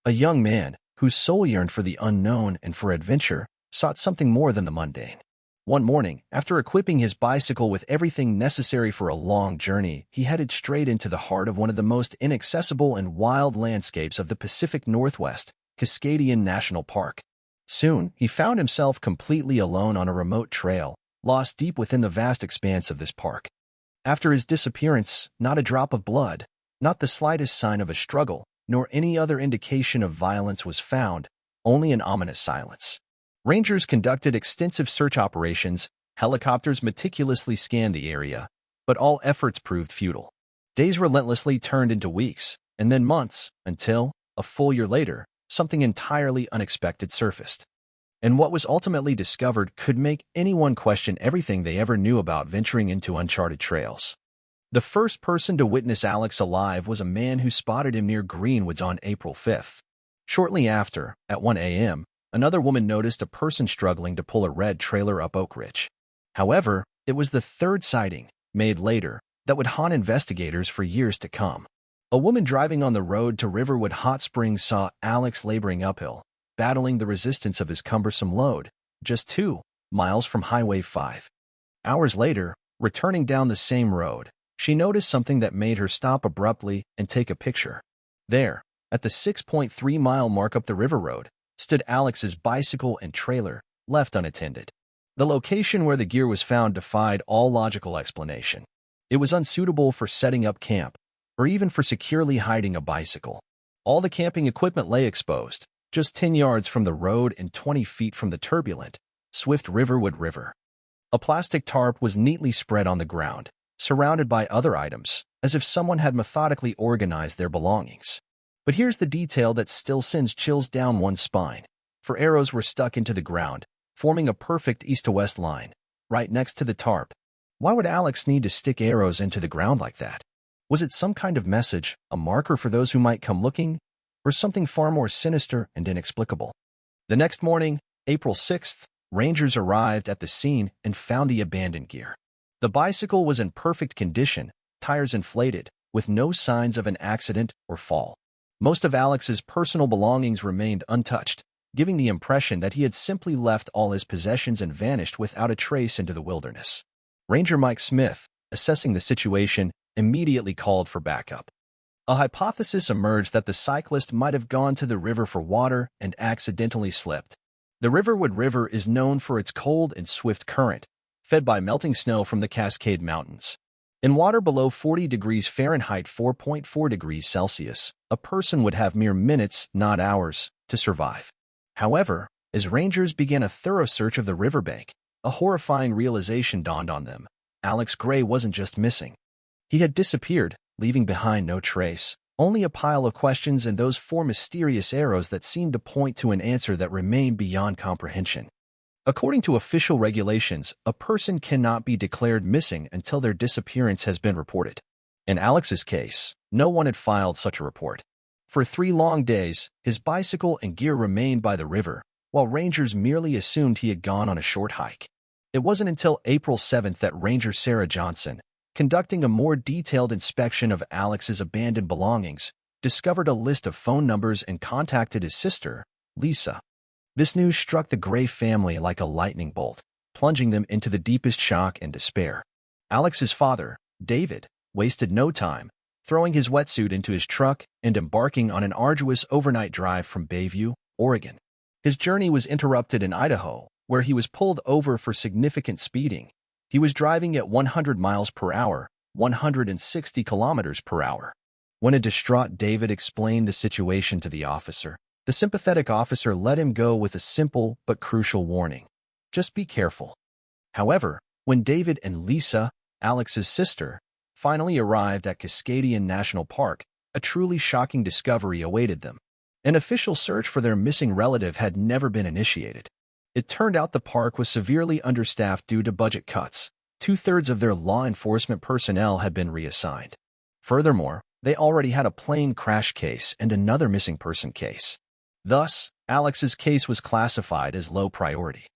A young man, whose soul yearned for the unknown and for adventure, sought something more than the mundane. One morning, after equipping his bicycle with everything necessary for a long journey, he headed straight into the heart of one of the most inaccessible and wild landscapes of the Pacific Northwest, Cascadian National Park. Soon, he found himself completely alone on a remote trail, lost deep within the vast expanse of this park. After his disappearance, not a drop of blood, not the slightest sign of a struggle, nor any other indication of violence was found, only an ominous silence. Rangers conducted extensive search operations, helicopters meticulously scanned the area, but all efforts proved futile. Days relentlessly turned into weeks, and then months, until, a full year later, something entirely unexpected surfaced. And what was ultimately discovered could make anyone question everything they ever knew about venturing into uncharted trails. The first person to witness Alex alive was a man who spotted him near Greenwoods on April 5th. Shortly after, at 1 a.m., another woman noticed a person struggling to pull a red trailer up Oak Ridge. However, it was the third sighting, made later, that would haunt investigators for years to come. A woman driving on the road to Riverwood Hot Springs saw Alex laboring uphill, battling the resistance of his cumbersome load, just 2 miles from Highway 5. Hours later, returning down the same road, she noticed something that made her stop abruptly and take a picture. There, at the 6.3-mile mark up the river road, stood Alex's bicycle and trailer, left unattended. The location where the gear was found defied all logical explanation. It was unsuitable for setting up camp, or even for securely hiding a bicycle. All the camping equipment lay exposed, just 10 yards from the road and 20 feet from the turbulent, swift Riverwood River. A plastic tarp was neatly spread on the ground, surrounded by other items, as if someone had methodically organized their belongings. But here's the detail that still sends chills down one's spine. 4 arrows were stuck into the ground, forming a perfect east-to-west line, right next to the tarp. Why would Alex need to stick arrows into the ground like that? Was it some kind of message, a marker for those who might come looking, or something far more sinister and inexplicable? The next morning, April 6th, Rangers arrived at the scene and found the abandoned gear. The bicycle was in perfect condition, tires inflated, with no signs of an accident or fall. Most of Alex's personal belongings remained untouched, giving the impression that he had simply left all his possessions and vanished without a trace into the wilderness. Ranger Mike Smith, assessing the situation, immediately called for backup. A hypothesis emerged that the cyclist might have gone to the river for water and accidentally slipped. The Riverwood River is known for its cold and swift current, fed by melting snow from the Cascade Mountains. In water below 40 degrees Fahrenheit, 4.4 degrees Celsius, a person would have mere minutes, not hours, to survive. However, as rangers began a thorough search of the riverbank, a horrifying realization dawned on them. Alex Gray wasn't just missing. He had disappeared, leaving behind no trace, only a pile of questions and those 4 mysterious arrows that seemed to point to an answer that remained beyond comprehension. According to official regulations, a person cannot be declared missing until their disappearance has been reported. In Alex's case, no one had filed such a report. For 3 long days, his bicycle and gear remained by the river, while rangers merely assumed he had gone on a short hike. It wasn't until April 7th that Ranger Sarah Johnson, conducting a more detailed inspection of Alex's abandoned belongings, discovered a list of phone numbers and contacted his sister, Lisa. This news struck the Gray family like a lightning bolt, plunging them into the deepest shock and despair. Alex's father, David, wasted no time, throwing his wetsuit into his truck and embarking on an arduous overnight drive from Bayview, Oregon. His journey was interrupted in Idaho, where he was pulled over for significant speeding. He was driving at 100 miles per hour, 160 kilometers per hour. When a distraught David explained the situation to the officer, the sympathetic officer let him go with a simple but crucial warning. Just be careful. However, when David and Lisa, Alex's sister, finally arrived at Cascadian National Park, a truly shocking discovery awaited them. An official search for their missing relative had never been initiated. It turned out the park was severely understaffed due to budget cuts. 2/3 of their law enforcement personnel had been reassigned. Furthermore, they already had a plane crash case and another missing person case. Thus, Alex's case was classified as low priority.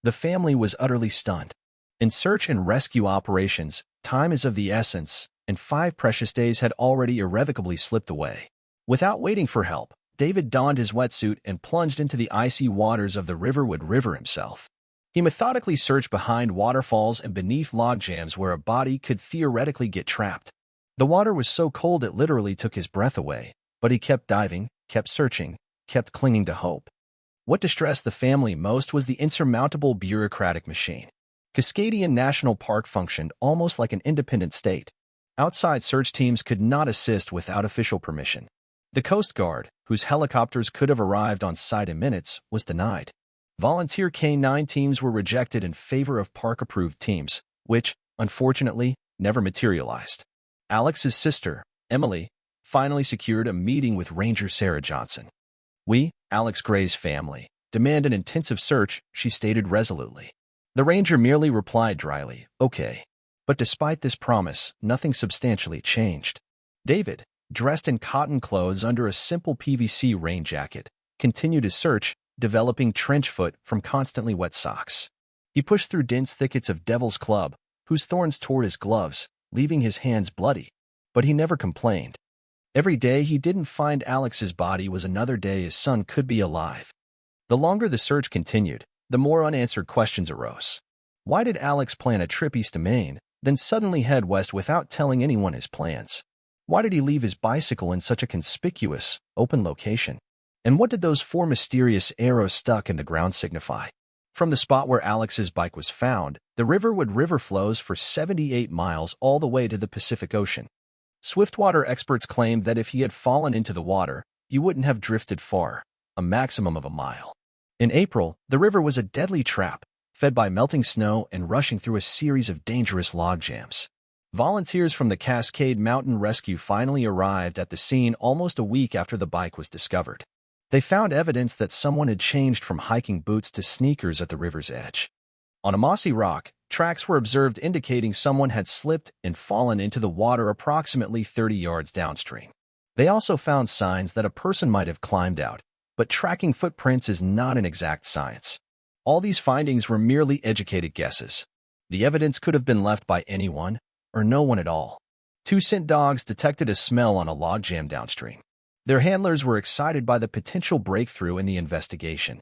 The family was utterly stunned. In search and rescue operations, time is of the essence, and 5 precious days had already irrevocably slipped away. Without waiting for help, David donned his wetsuit and plunged into the icy waters of the Riverwood River himself. He methodically searched behind waterfalls and beneath logjams where a body could theoretically get trapped. The water was so cold it literally took his breath away, but he kept diving, kept searching, kept clinging to hope. What distressed the family most was the insurmountable bureaucratic machine. Cascadian National Park functioned almost like an independent state. Outside search teams could not assist without official permission. The Coast Guard, whose helicopters could have arrived on site in minutes, was denied. Volunteer K-9 teams were rejected in favor of park-approved teams, which, unfortunately, never materialized. Alex's sister, Emily, finally secured a meeting with Ranger Sarah Johnson. "We, Alex Gray's family, demand an intensive search," she stated resolutely. The ranger merely replied dryly, "Okay." But despite this promise, nothing substantially changed. David, dressed in cotton clothes under a simple PVC rain jacket, continued his search, developing trench foot from constantly wet socks. He pushed through dense thickets of Devil's Club, whose thorns tore his gloves, leaving his hands bloody. But he never complained. Every day he didn't find Alex's body was another day his son could be alive. The longer the search continued, the more unanswered questions arose. Why did Alex plan a trip east to Maine, then suddenly head west without telling anyone his plans? Why did he leave his bicycle in such a conspicuous, open location? And what did those 4 mysterious arrows stuck in the ground signify? From the spot where Alex's bike was found, the Riverwood River flows for 78 miles all the way to the Pacific Ocean. Swiftwater experts claimed that if he had fallen into the water, he wouldn't have drifted far, a maximum of a mile. In April, the river was a deadly trap, fed by melting snow and rushing through a series of dangerous log jams. Volunteers from the Cascade Mountain Rescue finally arrived at the scene almost a week after the bike was discovered. They found evidence that someone had changed from hiking boots to sneakers at the river's edge. On a mossy rock, tracks were observed indicating someone had slipped and fallen into the water approximately 30 yards downstream. They also found signs that a person might have climbed out, but tracking footprints is not an exact science. All these findings were merely educated guesses. The evidence could have been left by anyone, or no one at all. 2 scent dogs detected a smell on a logjam downstream. Their handlers were excited by the potential breakthrough in the investigation.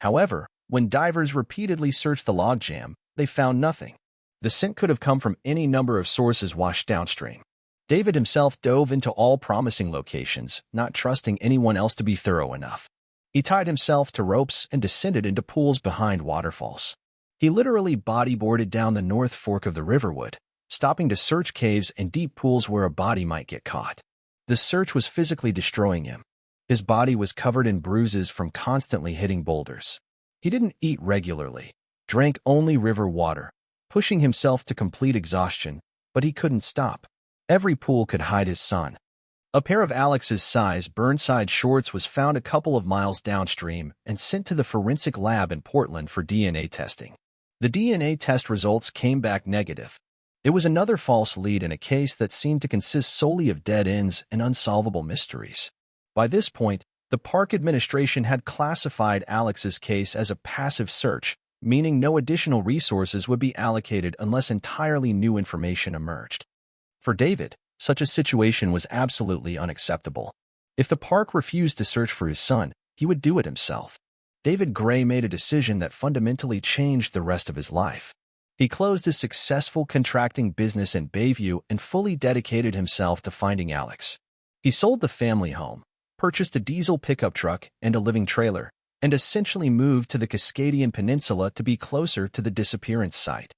However, when divers repeatedly searched the logjam, they found nothing. The scent could have come from any number of sources washed downstream. David himself dove into all promising locations, not trusting anyone else to be thorough enough. He tied himself to ropes and descended into pools behind waterfalls. He literally bodyboarded down the North Fork of the Riverwood, stopping to search caves and deep pools where a body might get caught. The search was physically destroying him. His body was covered in bruises from constantly hitting boulders. He didn't eat regularly, drank only river water, pushing himself to complete exhaustion, but he couldn't stop. Every pool could hide his son. A pair of Alex's size Burnside shorts was found a couple of miles downstream and sent to the forensic lab in Portland for DNA testing. The DNA test results came back negative. It was another false lead in a case that seemed to consist solely of dead ends and unsolvable mysteries. By this point, the park administration had classified Alex's case as a passive search, meaning no additional resources would be allocated unless entirely new information emerged. For David, such a situation was absolutely unacceptable. If the park refused to search for his son, he would do it himself. David Gray made a decision that fundamentally changed the rest of his life. He closed his successful contracting business in Bayview and fully dedicated himself to finding Alex. He sold the family home, purchased a diesel pickup truck and a living trailer, and essentially moved to the Cascadian Peninsula to be closer to the disappearance site.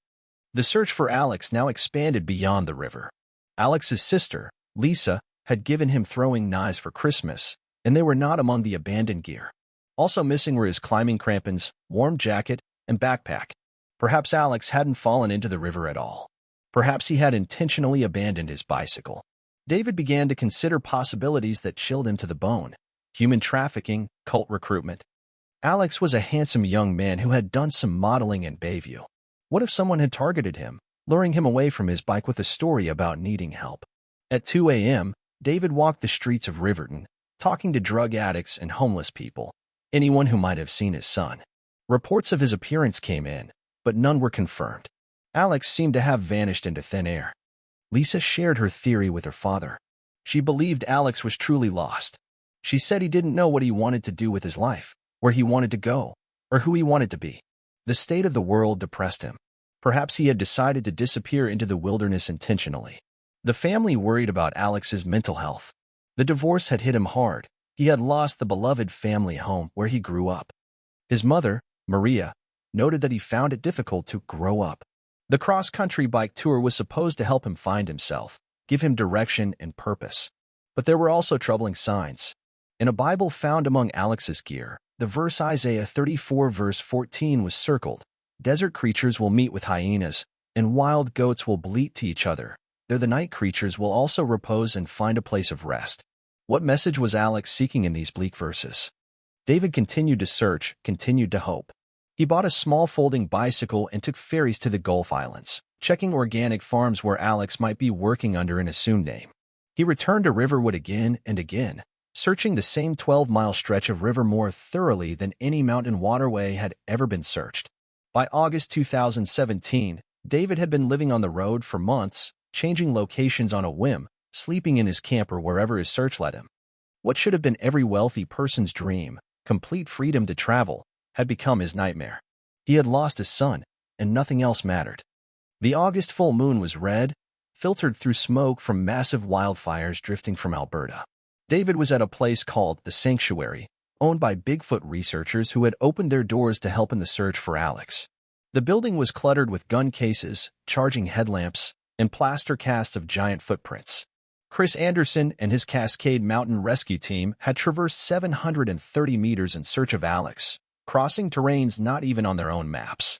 The search for Alex now expanded beyond the river. Alex's sister, Lisa, had given him throwing knives for Christmas, and they were not among the abandoned gear. Also missing were his climbing crampons, warm jacket, and backpack. Perhaps Alex hadn't fallen into the river at all. Perhaps he had intentionally abandoned his bicycle. David began to consider possibilities that chilled him to the bone: human trafficking, cult recruitment. Alex was a handsome young man who had done some modeling in Bayview. What if someone had targeted him, luring him away from his bike with a story about needing help? At 2 a.m., David walked the streets of Riverton, talking to drug addicts and homeless people, anyone who might have seen his son. Reports of his appearance came in, but none were confirmed. Alex seemed to have vanished into thin air. Lisa shared her theory with her father. She believed Alex was truly lost. She said he didn't know what he wanted to do with his life, where he wanted to go, or who he wanted to be. The state of the world depressed him. Perhaps he had decided to disappear into the wilderness intentionally. The family worried about Alex's mental health. The divorce had hit him hard. He had lost the beloved family home where he grew up. His mother, Maria, noted that he found it difficult to grow up. The cross-country bike tour was supposed to help him find himself, give him direction and purpose. But there were also troubling signs. In a Bible found among Alex's gear, the verse Isaiah 34 verse 14 was circled. Desert creatures will meet with hyenas, and wild goats will bleat to each other. There the night creatures will also repose and find a place of rest. What message was Alex seeking in these bleak verses? David continued to search, continued to hope. He bought a small folding bicycle and took ferries to the Gulf Islands, checking organic farms where Alex might be working under an assumed name. He returned to Riverwood again and again, searching the same 12-mile stretch of river more thoroughly than any mountain waterway had ever been searched. By August 2017, David had been living on the road for months, changing locations on a whim, sleeping in his camper wherever his search led him. What should have been every wealthy person's dream, complete freedom to travel, had become his nightmare. He had lost his son, and nothing else mattered. The August full moon was red, filtered through smoke from massive wildfires drifting from Alberta. David was at a place called The Sanctuary, owned by Bigfoot researchers who had opened their doors to help in the search for Alex. The building was cluttered with gun cases, charging headlamps, and plaster casts of giant footprints. Chris Anderson and his Cascade Mountain Rescue Team had traversed 730 meters in search of Alex, crossing terrains not even on their own maps.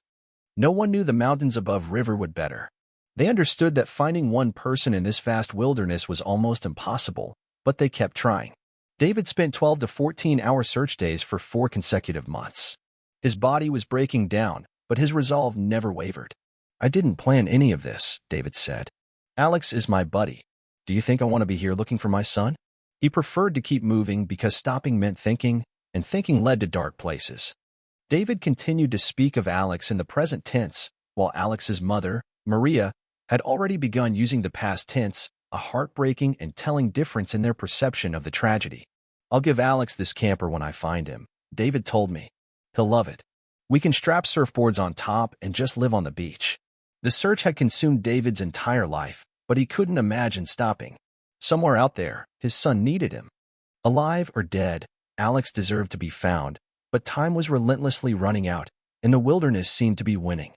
No one knew the mountains above Riverwood better. They understood that finding one person in this vast wilderness was almost impossible, but they kept trying. David spent 12 to 14-hour search days for 4 consecutive months. His body was breaking down, but his resolve never wavered. "I didn't plan any of this," David said. "Alex is my buddy. Do you think I want to be here looking for my son?" He preferred to keep moving because stopping meant thinking, and thinking led to dark places. David continued to speak of Alex in the present tense, while Alex's mother, Maria, had already begun using the past tense, a heartbreaking and telling difference in their perception of the tragedy. "I'll give Alex this camper when I find him," David told me. "He'll love it. We can strap surfboards on top and just live on the beach." The search had consumed David's entire life, but he couldn't imagine stopping. Somewhere out there, his son needed him. Alive or dead, Alex deserved to be found, but time was relentlessly running out, and the wilderness seemed to be winning.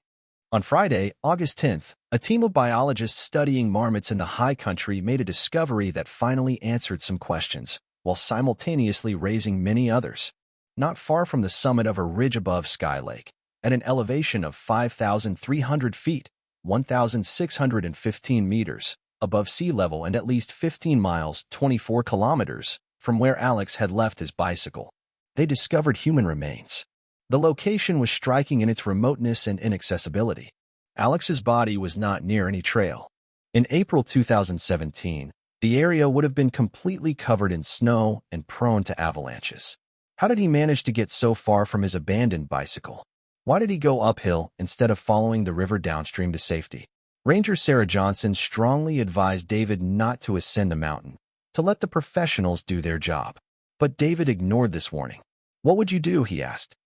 On Friday, August 10th, a team of biologists studying marmots in the high country made a discovery that finally answered some questions, while simultaneously raising many others. Not far from the summit of a ridge above Sky Lake, at an elevation of 5,300 feet, 1,615 meters, above sea level and at least 15 miles, 24 kilometers, from where Alex had left his bicycle, they discovered human remains. The location was striking in its remoteness and inaccessibility. Alex's body was not near any trail. In April 2017, the area would have been completely covered in snow and prone to avalanches. How did he manage to get so far from his abandoned bicycle? Why did he go uphill instead of following the river downstream to safety? Ranger Sarah Johnson strongly advised David not to ascend the mountain, to let the professionals do their job. But David ignored this warning. "What would you do?" he asked.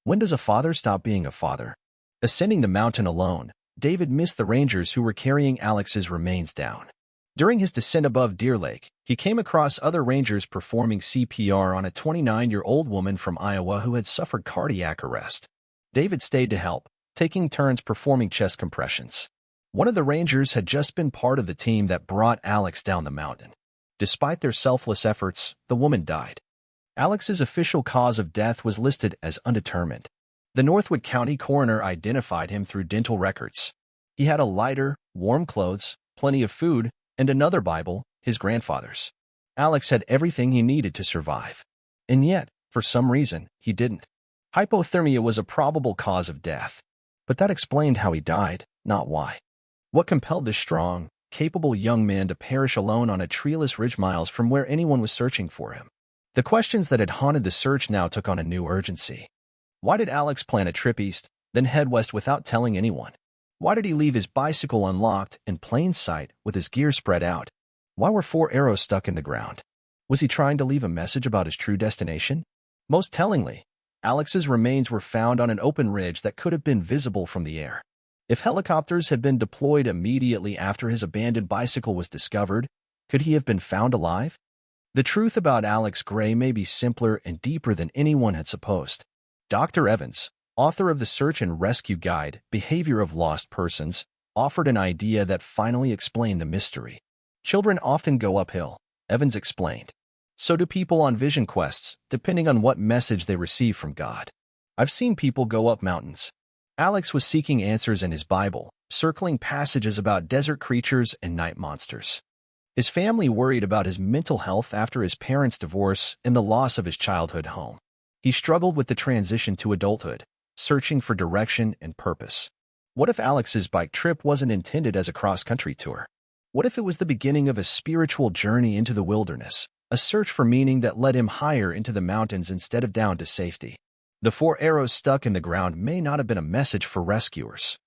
"When does a father stop being a father?" Ascending the mountain alone, David missed the rangers who were carrying Alex's remains down. During his descent above Deer Lake, he came across other rangers performing CPR on a 29-year-old woman from Iowa who had suffered cardiac arrest. David stayed to help, taking turns performing chest compressions. One of the rangers had just been part of the team that brought Alex down the mountain. Despite their selfless efforts, the woman died. Alex's official cause of death was listed as undetermined. The Northwood County coroner identified him through dental records. He had a lighter, warm clothes, plenty of food, and another Bible, his grandfather's. Alex had everything he needed to survive. And yet, for some reason, he didn't. Hypothermia was a probable cause of death. But that explained how he died, not why. What compelled this strong, capable young man to perish alone on a treeless ridge miles from where anyone was searching for him? The questions that had haunted the search now took on a new urgency. Why did Alex plan a trip east, then head west without telling anyone? Why did he leave his bicycle unlocked in plain sight with his gear spread out? Why were 4 arrows stuck in the ground? Was he trying to leave a message about his true destination? Most tellingly, Alex's remains were found on an open ridge that could have been visible from the air. If helicopters had been deployed immediately after his abandoned bicycle was discovered, could he have been found alive? The truth about Alex Gray may be simpler and deeper than anyone had supposed. Dr. Evans, author of the Search and Rescue Guide, Behavior of Lost Persons, offered an idea that finally explained the mystery. Children often go uphill, Evans explained. So do people on vision quests, depending on what message they receive from God. I've seen people go up mountains. Alex was seeking answers in his Bible, circling passages about desert creatures and night monsters. His family worried about his mental health after his parents' divorce and the loss of his childhood home. He struggled with the transition to adulthood, searching for direction and purpose. What if Alex's bike trip wasn't intended as a cross-country tour? What if it was the beginning of a spiritual journey into the wilderness, a search for meaning that led him higher into the mountains instead of down to safety? The 4 arrows stuck in the ground may not have been a message for rescuers.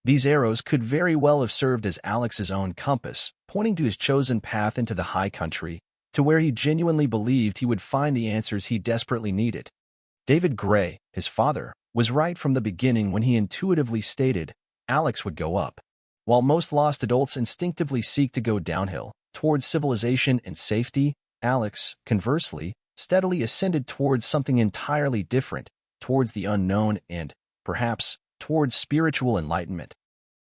These arrows could very well have served as Alex's own compass, pointing to his chosen path into the high country, to where he genuinely believed he would find the answers he desperately needed. David Gray, his father, was right from the beginning when he intuitively stated Alex would go up. While most lost adults instinctively seek to go downhill, towards civilization and safety, Alex, conversely, steadily ascended towards something entirely different, towards the unknown and, perhaps, towards spiritual enlightenment.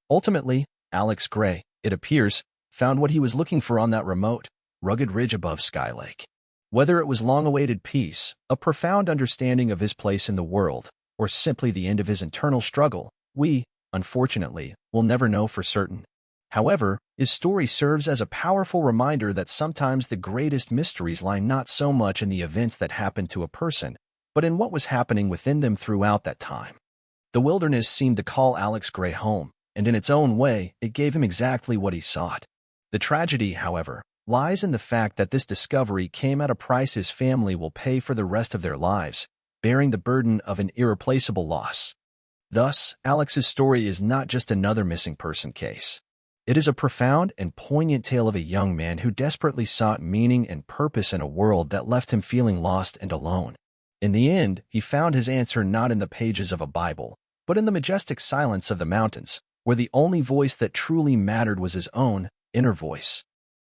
Ultimately, Alex Gray, it appears, found what he was looking for on that remote, rugged ridge above Sky Lake. Whether it was long-awaited peace, a profound understanding of his place in the world, or simply the end of his internal struggle, we, unfortunately, will never know for certain. However, his story serves as a powerful reminder that sometimes the greatest mysteries lie not so much in the events that happened to a person, but in what was happening within them throughout that time. The wilderness seemed to call Alex Gray home, and in its own way, it gave him exactly what he sought. The tragedy, however, lies in the fact that this discovery came at a price his family will pay for the rest of their lives, bearing the burden of an irreplaceable loss. Thus, Alex's story is not just another missing person case. It is a profound and poignant tale of a young man who desperately sought meaning and purpose in a world that left him feeling lost and alone. In the end, he found his answer not in the pages of a Bible, but in the majestic silence of the mountains, where the only voice that truly mattered was his own inner voice.